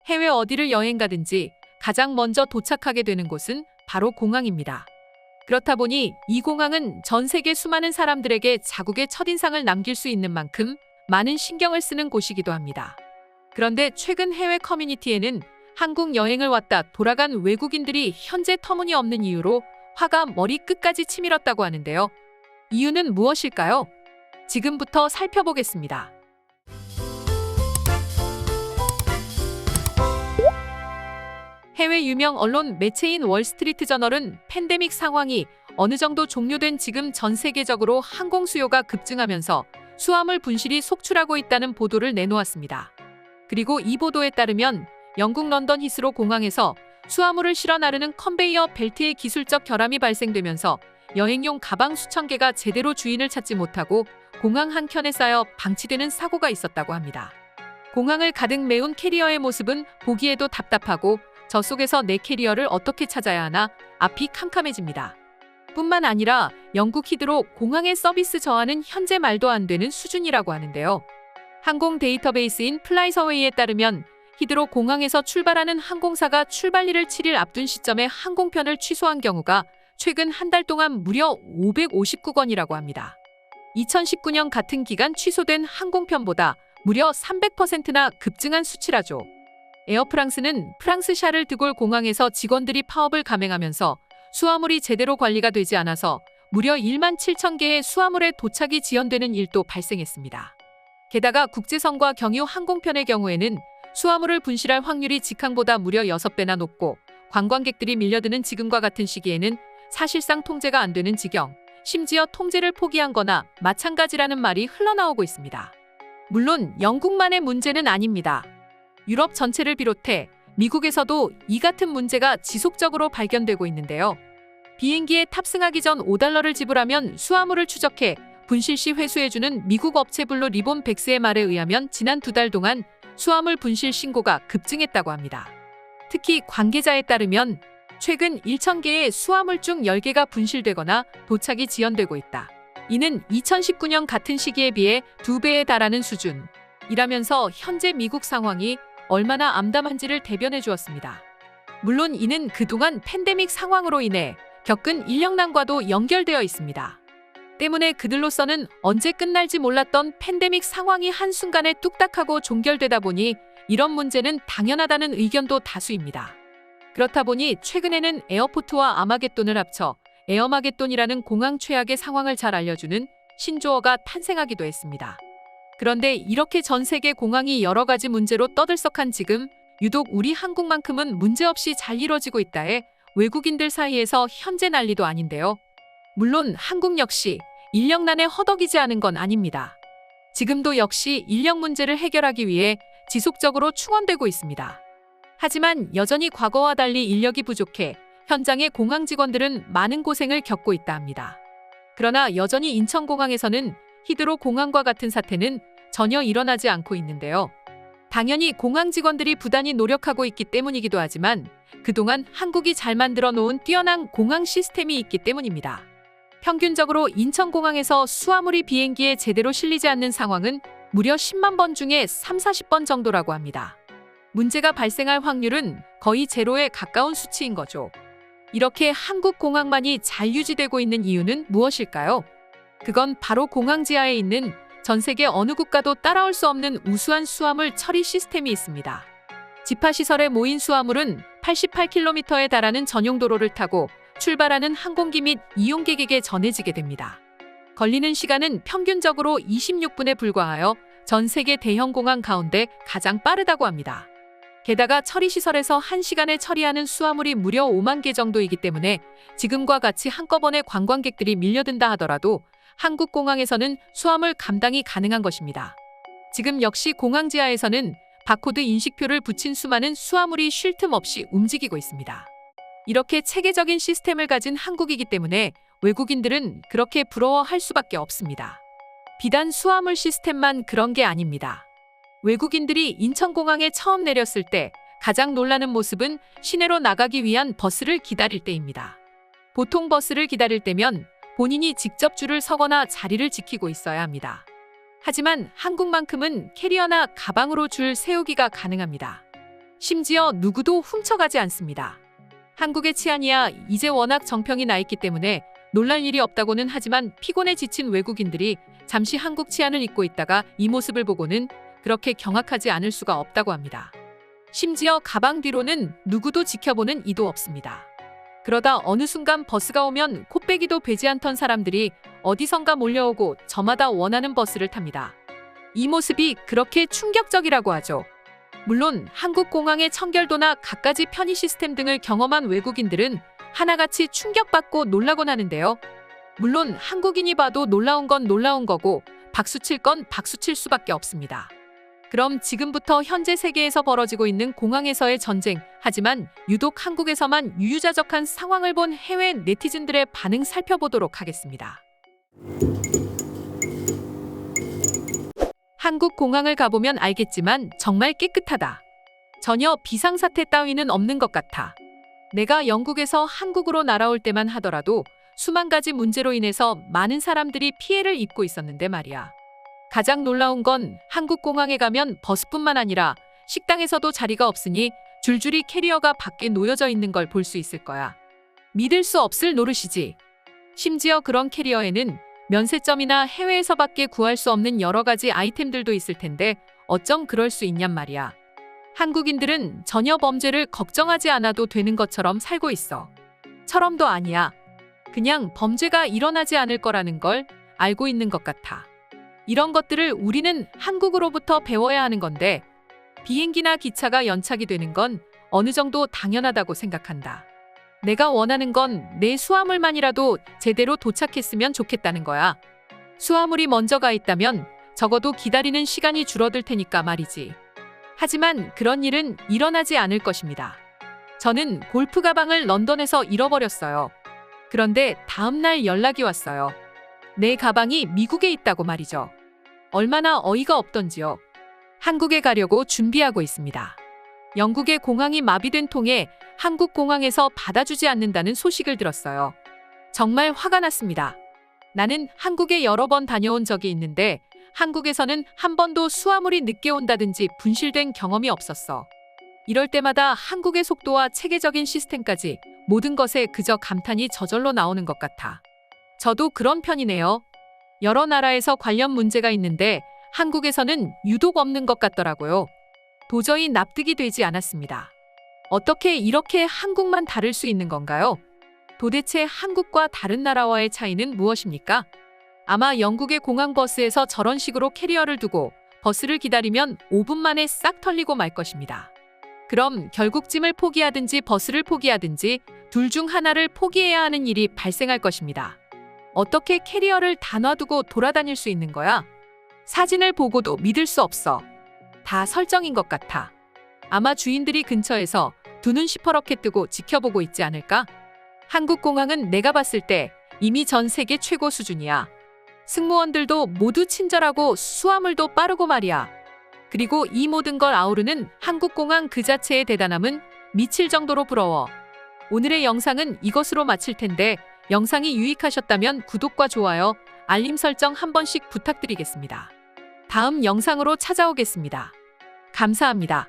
해외 어디를 여행 가든지 가장 먼저 도착하게 되는 곳은 바로 공항입니다. 그렇다 보니 이 공항은 전 세계 수많은 사람들에게 자국의 첫인상을 남길 수 있는 만큼 많은 신경을 쓰는 곳이기도 합니다. 그런데 최근 해외 커뮤니티에는 한국 여행을 왔다 돌아간 외국인들이 현재 터무니없는 이유로 화가 머리 끝까지 치밀었다고 하는데요. 이유는 무엇일까요? 지금부터 살펴보겠습니다. 해외 유명 언론 매체인 월스트리트 저널은 팬데믹 상황이 어느 정도 종료된 지금 전 세계적으로 항공 수요가 급증하면서 수화물 분실이 속출하고 있다는 보도를 내놓았습니다. 그리고 이 보도에 따르면 영국 런던 히스로 공항에서 수화물을 실어 나르는 컨베이어 벨트의 기술적 결함이 발생되면서 여행용 가방 수천 개가 제대로 주인을 찾지 못하고 공항 한켠에 쌓여 방치되는 사고가 있었다고 합니다. 공항을 가득 메운 캐리어의 모습은 보기에도 답답하고 저 속에서 내 캐리어를 어떻게 찾아야 하나 앞이 캄캄해집니다. 뿐만 아니라 영국 히드로 공항의 서비스 저하는 현재 말도 안 되는 수준이라고 하는데요. 항공 데이터베이스인 플라이서웨이에 따르면 히드로 공항에서 출발하는 항공사가 출발일을 7일 앞둔 시점에 항공편을 취소한 경우가 최근 한 달 동안 무려 559건이라고 합니다. 2019년 같은 기간 취소된 항공편보다 무려 300%나 급증한 수치라죠. 에어프랑스는 프랑스 샤를 드골 공항에서 직원들이 파업을 감행하면서 수화물이 제대로 관리가 되지 않아서 무려 1만 7천 개의 수화물의 도착이 지연되는 일도 발생했습니다. 게다가 국제선과 경유 항공편의 경우에는 수화물을 분실할 확률이 직항보다 무려 6배나 높고 관광객들이 밀려드는 지금과 같은 시기에는 사실상 통제가 안 되는 지경, 심지어 통제를 포기한 거나 마찬가지라는 말이 흘러나오고 있습니다. 물론 영국만의 문제는 아닙니다. 유럽 전체를 비롯해 미국에서도 이 같은 문제가 지속적으로 발견되고 있는데요. 비행기에 탑승하기 전 $5를 지불하면 수화물을 추적해 분실 시 회수해주는 미국 업체 블루 리본 백스의 말에 의하면 지난 2달 동안 수화물 분실 신고가 급증했다고 합니다. 특히 관계자에 따르면 최근 1,000개의 수화물 중 10개가 분실되거나 도착이 지연되고 있다. 이는 2019년 같은 시기에 비해 2배에 달하는 수준이라면서 현재 미국 상황이 얼마나 암담한지를 대변해 주었습니다. 물론 이는 그동안 팬데믹 상황으로 인해 겪은 인력난과도 연결되어 있습니다. 때문에 그들로서는 언제 끝날지 몰랐던 팬데믹 상황이 한순간에 뚝딱하고 종결되다 보니 이런 문제는 당연하다는 의견도 다수입니다. 그렇다 보니 최근에는 에어포트와 아마겟돈을 합쳐 에어마겟돈이라는 공항 최악의 상황을 잘 알려주는 신조어가 탄생하기도 했습니다. 그런데 이렇게 전 세계 공항이 여러 가지 문제로 떠들썩한 지금 유독 우리 한국만큼은 문제없이 잘 이뤄지고 있다에 외국인들 사이에서 현재 난리도 아닌데요. 물론 한국 역시 인력난에 허덕이지 않은 건 아닙니다. 지금도 역시 인력 문제를 해결하기 위해 지속적으로 충원되고 있습니다. 하지만 여전히 과거와 달리 인력이 부족해 현장의 공항 직원들은 많은 고생을 겪고 있다 합니다. 그러나 여전히 인천공항에서는 히드로 공항과 같은 사태는 전혀 일어나지 않고 있는데요. 당연히 공항 직원들이 부단히 노력하고 있기 때문이기도 하지만 그동안 한국이 잘 만들어 놓은 뛰어난 공항 시스템이 있기 때문입니다. 평균적으로 인천공항에서 수화물이 비행기에 제대로 실리지 않는 상황은 무려 10만 번 중에 30-40번 정도라고 합니다. 문제가 발생할 확률은 거의 제로에 가까운 수치인 거죠. 이렇게 한국 공항만이 잘 유지되고 있는 이유는 무엇일까요? 그건 바로 공항 지하에 있는 전 세계 어느 국가도 따라올 수 없는 우수한 수화물 처리 시스템이 있습니다. 지파시설에 모인 수화물은 88km에 달하는 전용 도로를 타고 출발하는 항공기 및 이용객에게 전해지게 됩니다. 걸리는 시간은 평균적으로 26분에 불과하여 전 세계 대형 공항 가운데 가장 빠르다고 합니다. 게다가 처리시설에서 1시간에 처리하는 수화물이 무려 5만 개 정도이기 때문에 지금과 같이 한꺼번에 관광객들이 밀려든다 하더라도 한국 공항에서는 수화물 감당이 가능한 것입니다. 지금 역시 공항 지하에서는 바코드 인식표를 붙인 수많은 수화물이 쉴 틈 없이 움직이고 있습니다. 이렇게 체계적인 시스템을 가진 한국이기 때문에 외국인들은 그렇게 부러워할 수밖에 없습니다. 비단 수화물 시스템만 그런 게 아닙니다. 외국인들이 인천공항에 처음 내렸을 때 가장 놀라는 모습은 시내로 나가기 위한 버스를 기다릴 때입니다. 보통 버스를 기다릴 때면 본인이 직접 줄을 서거나 자리를 지키고 있어야 합니다. 하지만 한국만큼은 캐리어나 가방으로 줄 세우기가 가능합니다. 심지어 누구도 훔쳐가지 않습니다. 한국의 치안이야 이제 워낙 정평이 나 있기 때문에 놀랄 일이 없다고는 하지만 피곤에 지친 외국인들이 잠시 한국 치안을 잊고 있다가 이 모습을 보고는 그렇게 경악하지 않을 수가 없다고 합니다. 심지어 가방 뒤로는 누구도 지켜보는 이도 없습니다. 그러다 어느 순간 버스가 오면 코빼기도 베지 않던 사람들이 어디선가 몰려오고 저마다 원하는 버스를 탑니다. 이 모습이 그렇게 충격적이라고 하죠. 물론 한국 공항의 청결도나 갖가지 편의 시스템 등을 경험한 외국인들은 하나같이 충격받고 놀라곤 하는데요. 물론 한국인이 봐도 놀라운 건 놀라운 거고 박수칠 건 박수칠 수밖에 없습니다. 그럼 지금부터 현재 세계에서 벌어지고 있는 공항에서의 전쟁, 하지만 유독 한국에서만 유유자적한 상황을 본 해외 네티즌들의 반응 살펴보도록 하겠습니다. 한국 공항을 가보면 알겠지만 정말 깨끗하다. 전혀 비상사태 따위는 없는 것 같아. 내가 영국에서 한국으로 날아올 때만 하더라도 수만 가지 문제로 인해서 많은 사람들이 피해를 입고 있었는데 말이야. 가장 놀라운 건 한국 공항에 가면 버스뿐만 아니라 식당에서도 자리가 없으니 줄줄이 캐리어가 밖에 놓여져 있는 걸 볼 수 있을 거야. 믿을 수 없을 노릇이지. 심지어 그런 캐리어에는 면세점이나 해외에서밖에 구할 수 없는 여러 가지 아이템들도 있을 텐데 어쩜 그럴 수 있냔 말이야. 한국인들은 전혀 범죄를 걱정하지 않아도 되는 것처럼 살고 있어. 처럼도 아니야. 그냥 범죄가 일어나지 않을 거라는 걸 알고 있는 것 같아. 이런 것들을 우리는 한국으로부터 배워야 하는 건데 비행기나 기차가 연착이 되는 건 어느 정도 당연하다고 생각한다. 내가 원하는 건 내 수화물만이라도 제대로 도착했으면 좋겠다는 거야. 수화물이 먼저 가 있다면 적어도 기다리는 시간이 줄어들 테니까 말이지. 하지만 그런 일은 일어나지 않을 것입니다. 저는 골프 가방을 런던에서 잃어버렸어요. 그런데 다음 날 연락이 왔어요. 내 가방이 미국에 있다고 말이죠. 얼마나 어이가 없던지요. 한국에 가려고 준비하고 있습니다. 영국의 공항이 마비된 통에 한국 공항에서 받아주지 않는다는 소식을 들었어요. 정말 화가 났습니다. 나는 한국에 여러 번 다녀온 적이 있는데 한국에서는 한 번도 수화물이 늦게 온다든지 분실된 경험이 없었어. 이럴 때마다 한국의 속도와 체계적인 시스템까지 모든 것에 그저 감탄이 저절로 나오는 것 같아. 저도 그런 편이네요. 여러 나라에서 관련 문제가 있는데 한국에서는 유독 없는 것 같더라고요. 도저히 납득이 되지 않았습니다. 어떻게 이렇게 한국만 다를 수 있는 건가요? 도대체 한국과 다른 나라와의 차이는 무엇입니까? 아마 영국의 공항버스에서 저런 식으로 캐리어를 두고 버스를 기다리면 5분 만에 싹 털리고 말 것입니다. 그럼 결국 짐을 포기하든지 버스를 포기하든지 둘 중 하나를 포기해야 하는 일이 발생할 것입니다. 어떻게 캐리어를 다 놔두고 돌아다닐 수 있는 거야? 사진을 보고도 믿을 수 없어. 다 설정인 것 같아. 아마 주인들이 근처에서 두 눈 시퍼렇게 뜨고 지켜보고 있지 않을까? 한국 공항은 내가 봤을 때 이미 전 세계 최고 수준이야. 승무원들도 모두 친절하고 수화물도 빠르고 말이야. 그리고 이 모든 걸 아우르는 한국 공항 그 자체의 대단함은 미칠 정도로 부러워. 오늘의 영상은 이것으로 마칠 텐데 영상이 유익하셨다면 구독과 좋아요, 알림 설정 한 번씩 부탁드리겠습니다. 다음 영상으로 찾아오겠습니다. 감사합니다.